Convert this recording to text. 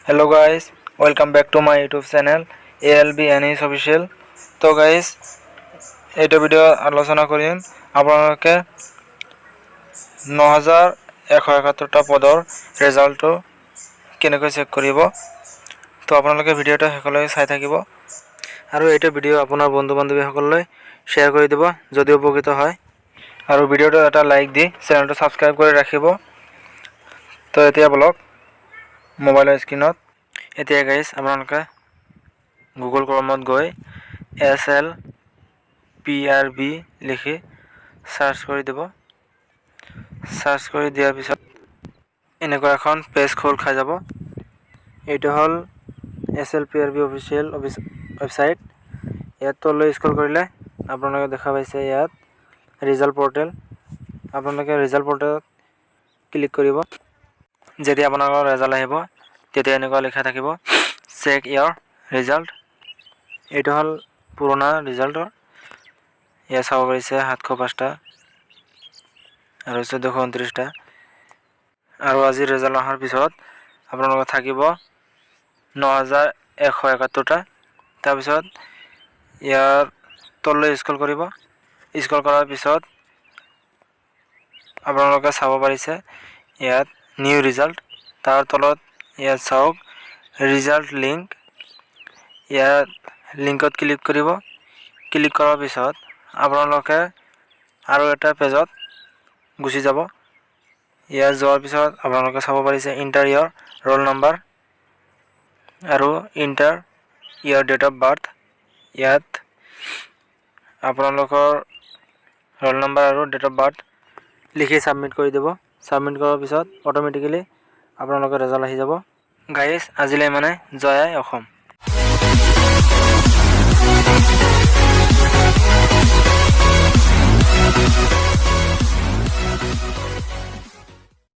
Hello guys, welcome back to my YouTube channel ALB Anis Official. তো guys, এইটো video আলোচনা কৰিম আপোনালোকে 9171টা পদৰ ৰিজাল্টটো কেনেকৈ চেক কৰিব। তো আপোনালোকে ভিডিওটো শেষলৈ চাই থাকিব আৰু এইটো ভিডিও আপোনাৰ বন্ধু-বান্ধৱীসকললৈ শ্বেয়াৰ কৰি দিব যদি উপকৃত হয় আৰু ভিডিওটো এটা লাইক দি চেনেলটো সাবস্ক্ৰাইব কৰি ৰাখিব। তো এতিয়া ব্লগ মোবাইলৰ স্ক্ৰীনত এতিয়া গাইস আপোনালোকে গুগল ক্ৰমত গৈ SLPRB লিখি সাৰ্চ কৰি দিব। সাৰ্চ কৰি দিয়াৰ পিছত এনেকুৱা এখন পেজ খোল খাই যাব। এইটো হল SLPRB অফিচিয়েল ওয়েবসাইট। ইয়াত তললৈ স্ক্ৰল কৰিলে আপোনালোকে দেখা পাইছে ইয়াত ৰিজাল্ট পৰ্টেল। আপোনালোকে ৰিজাল্ট পৰ্টেলত ক্লিক কৰিব। যেতিয়া আপোনালোকৰ ৰিজাল্ট আহিব তেতিয়া এনেকুৱা লেখা থাকিব চেক ইয়ৰ ৰিজাল্ট। এইটো হল পুৰণা ৰিজাল্টৰ। ইয়াত চাব পাৰিছে 705টা আৰু 1429টা আৰু আজি ৰিজাল্ট অহাৰ পিছত আপোনালোকৰ থাকিব 9171টা। তাৰপিছত ইয়াৰ তললৈ স্ক্ৰল কৰিব। স্ক্ৰল কৰাৰ পিছত আপোনালোকে চাব পাৰিছে ইয়াত নিউ ৰিজাল্ট। তাৰ তলত ইয়াত চাওক ৰিজাল্ট লিংক। ইয়াত লিংকত ক্লিক কৰিব। ক্লিক কৰাৰ পিছত আপোনালোকে আৰু এটা পেজত গুচি যাব। ইয়াত যোৱাৰ পিছত আপোনালোকে চাব পাৰিছে ইণ্টাৰ ইয়ৰ ৰোল নাম্বাৰ আৰু enter your date of birth. ইয়াত আপোনালোকৰ ৰোল নাম্বাৰ আৰু ডেট অফ বাৰ্থ লিখি সাবমিট কৰি দিব। সাবমিট কৰাৰ পিছত অটোমেটিক্যালি আপোনালোকৰ ৰিজাল্ট আহি যাব। গাইস আজিলৈ মানে জয় আই অসম।